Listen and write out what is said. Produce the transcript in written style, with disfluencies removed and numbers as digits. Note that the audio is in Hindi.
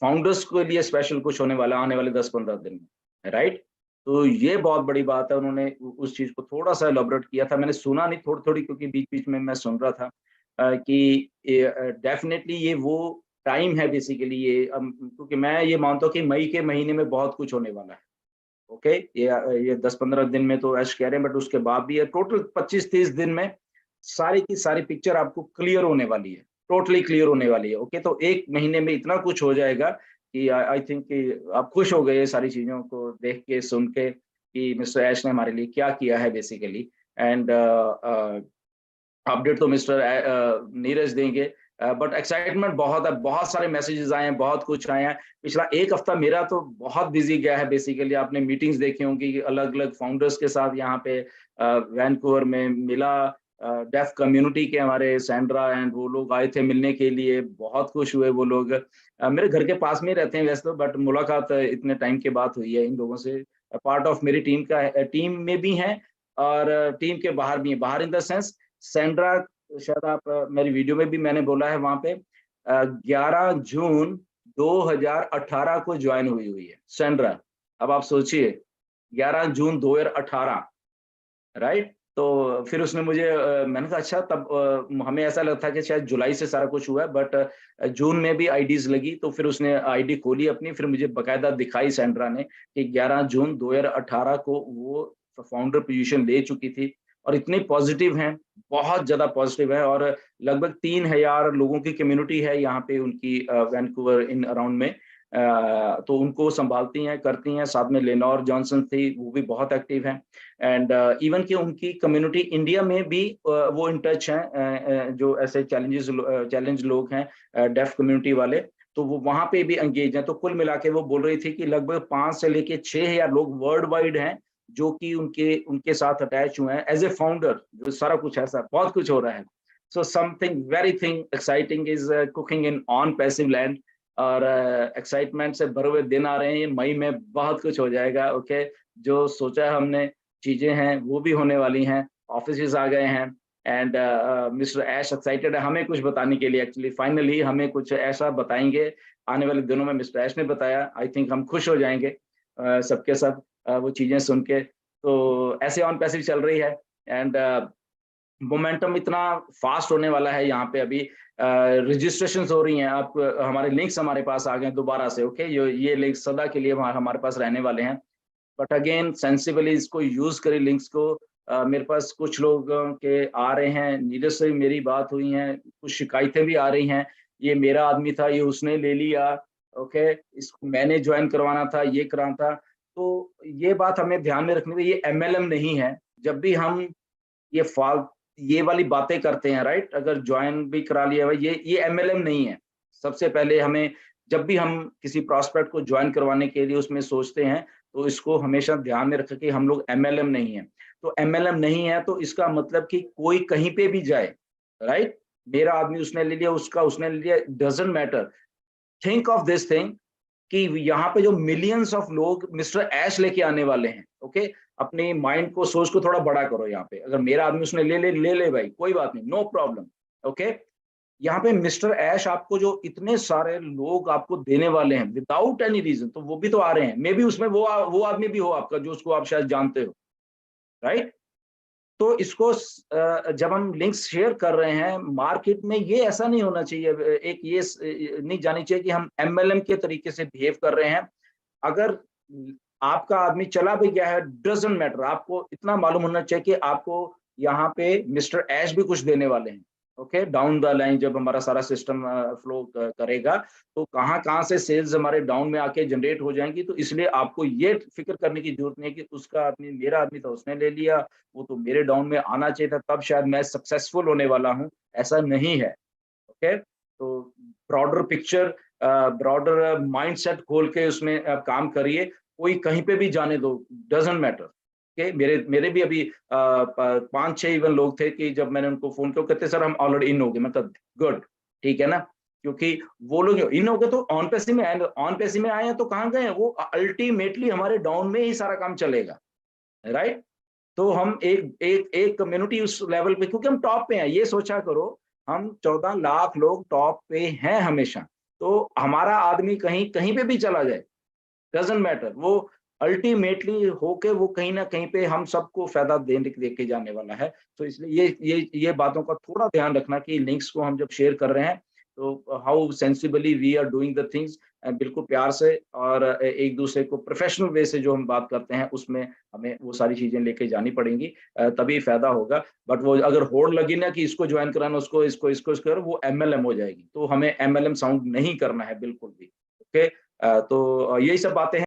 फाउंडर्स के लिए स्पेशल कुछ होने वाला आने वाले 10-15 दिन में, राइट। तो ये बहुत बड़ी बात है, उन्होंने उस चीज को थोड़ा सा एलॉबरेट किया था, मैंने सुना नहीं, थोड़ी थोड़ी, क्योंकि बीच बीच में मैं सुन रहा था कि डेफिनेटली ये वो टाइम है बेसिकली, ये क्योंकि मैं ये मानता हूँ कि मई के महीने में बहुत कुछ होने वाला है। ओके, ये 10-15 दिन में तो ऐश कह रहे हैं, बट उसके बाद भी टोटल 25-30 दिन में सारी की सारी पिक्चर आपको क्लियर होने वाली है, टोटली क्लियर होने वाली है। ओके, तो एक महीने में इतना कुछ हो जाएगा कि आई थिंक कि आप खुश हो गए ये सारी चीजों को देख के, सुन के, कि मिस्टर ऐश ने हमारे लिए क्या किया है बेसिकली। एंड अपडेट तो मिस्टर नीरज देंगे, बट एक्साइटमेंट बहुत है, बहुत सारे मैसेजेस आए हैं, बहुत कुछ आए हैं। पिछला एक हफ्ता मेरा तो बहुत बिजी गया है बेसिकली, आपने मीटिंग्स देखी होंगी अलग अलग फाउंडर्स के साथ यहाँ पे वैंकूवर में मिला, डेफ कम्युनिटी के हमारे सैंड्रा एंड वो लोग आए थे मिलने के लिए, बहुत खुश हुए वो लोग। मेरे घर के पास में ही रहते हैं वैसे तो, बट मुलाकात इतने टाइम के बाद हुई है इन लोगों से, पार्ट ऑफ मेरी टीम का टीम में भी हैं और टीम के बाहर भी हैं, बाहर इन द सेंस सैंड्रा, शायद आप मेरी वीडियो में भी मैंने बोला है वहां पे 11 जून 2018 को ज्वाइन हुई है सैंड्रा। अब आप सोचिए 11 जून 2018, राइट। तो फिर उसने मुझे मैंने कहा अच्छा, तब हमें ऐसा लगता कि शायद जुलाई से सारा कुछ हुआ है, बट जून में भी आईडीज लगी, तो फिर उसने आईडी खोली अपनी, फिर मुझे बकायदा दिखाई सैंड्रा ने कि 11 जून 2018 को वो फाउंडर पोजीशन ले चुकी थी, और इतने पॉजिटिव हैं, बहुत ज्यादा पॉजिटिव है, और लगभग 3000 लोगों की कम्युनिटी है यहाँ पे उनकी वैंकूवर इन अराउंड में। तो उनको संभालती हैं, करती हैं, साथ में लेनोर जॉनसन थी, वो भी बहुत एक्टिव हैं। एंड इवन कि उनकी कम्युनिटी इंडिया में भी वो इन टच हैं, जो ऐसे चैलेंज लोग हैं डेफ कम्युनिटी वाले, तो वो वहां पे भी एंगेज हैं। तो कुल मिला के वो बोल रही थी कि लगभग 5 से लेके 6000 लोग वर्ल्ड वाइड हैं जो कि उनके उनके साथ अटैच हुए हैं एज ए फाउंडर, जो सारा कुछ ऐसा बहुत कुछ हो रहा है। So something very thing exciting is cooking in on passive land, और एक्साइटमेंट से भरे हुए दिन आ रहे हैं, ये मई में बहुत कुछ हो जाएगा। ओके, जो सोचा है हमने चीजें हैं वो भी होने वाली हैं, ऑफिस आ गए हैं, एंड मिस्टर ऐश एक्साइटेड है हमें कुछ बताने के लिए, एक्चुअली फाइनली हमें कुछ ऐसा बताएंगे आने वाले दिनों में। मिस्टर ऐश ने बताया, आई थिंक हम खुश हो जाएंगे सबके सब वो चीजें सुन के। तो ऐसे ऑन पैसिव चल रही है, एंड मोमेंटम इतना फास्ट होने वाला है यहाँ पे अभी, रजिस्ट्रेशन हो रही हैं, आप हमारे लिंक्स हमारे पास आ गए दोबारा से। ओके, ये लिंक सदा के लिए हमारे पास रहने वाले हैं, बट अगेन सेंसिबली इसको यूज करें लिंक्स को। मेरे पास कुछ लोगों के आ रहे हैं, नीरज से मेरी बात हुई है, कुछ शिकायतें भी आ रही हैं, ये मेरा आदमी था, ये उसने ले लिया, ओके, इसको मैंने ज्वाइन करवाना था, ये कराना था। तो ये बात हमें ध्यान में रखनी है, ये एमएलएम नहीं है। जब भी हम ये फाल ये वाली बातें करते हैं, राइट, अगर ज्वाइन भी करा लिया है, ये एमएलएम नहीं है। सबसे पहले हमें, जब भी हम किसी प्रॉस्पेक्ट को ज्वाइन करवाने के लिए उसमें सोचते हैं, तो इसको हमेशा ध्यान में रखें कि हम लोग एमएलएम नहीं है। तो एमएलएम नहीं है तो इसका मतलब कि कोई कहीं पे भी जाए, राइट, मेरा आदमी उसने ले लिया, उसका उसने ले लिया, doesn't matter. Think of this thing कि यहाँ पे जो मिलियंस ऑफ लोग मिस्टर ऐश लेके आने वाले हैं, ओके, अपने माइंड को, सोच को थोड़ा बड़ा करो। यहाँ पे अगर मेरा आदमी उसने ले ले भाई, कोई बात नहीं, नो प्रॉब्लम। ओके, यहाँ पे मिस्टर ऐश आपको जो इतने सारे लोग आपको देने वाले हैं विदाउट एनी रीजन, तो वो भी तो आ रहे हैं, मे बी उसमें वो आदमी भी हो आपका जो उसको आप शायद जानते हो, राइट। तो इसको जब हम लिंक्स शेयर कर रहे हैं मार्केट में, ये ऐसा नहीं होना चाहिए, एक ये नहीं जानी चाहिए कि हम एमएलएम के तरीके से बिहेव कर रहे हैं। अगर आपका आदमी चला भी गया है, डजंट मैटर, आपको इतना मालूम होना चाहिए कि आपको यहाँ पे मिस्टर ऐश भी कुछ देने वाले हैं। ओके, डाउन द लाइन जब हमारा सारा सिस्टम फ्लो करेगा, तो कहाँ कहाँ से सेल्स हमारे डाउन में आके जनरेट हो जाएंगी। तो इसलिए आपको ये फिक्र करने की जरूरत नहीं है कि उसका आदमी, मेरा आदमी था, उसने ले लिया, वो तो मेरे डाउन में आना चाहिए था, तब शायद मैं सक्सेसफुल होने वाला हूँ। ऐसा नहीं है। ओके, तो ब्रॉडर पिक्चर, ब्रॉडर माइंडसेट खोल के उसमें काम करिए, कोई कहीं पे भी जाने दो, डजंट मैटर। ओके, मेरे भी अभी 5-6 इवन लोग थे कि जब मैंने उनको फोन किया, कहते सर हम ऑलरेडी इन हो गए, मतलब गुड, ठीक है ना, क्योंकि वो लोग इन हो गए तो ऑन पैसे में आए, ऑन पैसे में आए हैं तो कहाँ गए, वो अल्टीमेटली हमारे डाउन में ही सारा काम चलेगा, राइट। तो हम एक कम्युनिटी उस लेवल पे, क्योंकि हम टॉप पे हैं, ये सोचा करो, हम 14 लाख लोग टॉप पे हैं हमेशा, तो हमारा आदमी कहीं कहीं पे भी चला जाए, डज़न्ट मैटर, वो अल्टीमेटली होके वो कहीं न कहीं पे हम सबको फ़ायदा दे के जाने वाला है। तो इसलिए ये बातों का थोड़ा ध्यान रखना कि लिंक्स को हम जब शेयर कर रहे हैं, तो how sensibly we are doing the things, बिल्कुल प्यार से और एक-दूसरे को प्रोफ़ेशनल वे से जो हम बात करते हैं, उसमें हमें वो सारी चीज़ें लेके जानी पड़ेंगी, तभी फ़ायदा होगा। बट वो अगर होड़ लगी ना कि इसको जॉइन कराना, उसको, इसको करो, वो एमएलएम हो जाएगी। तो हमें एमएलएम साउंड नहीं करना है बिल्कुल भी। ओके? तो यही सब बातें हैं।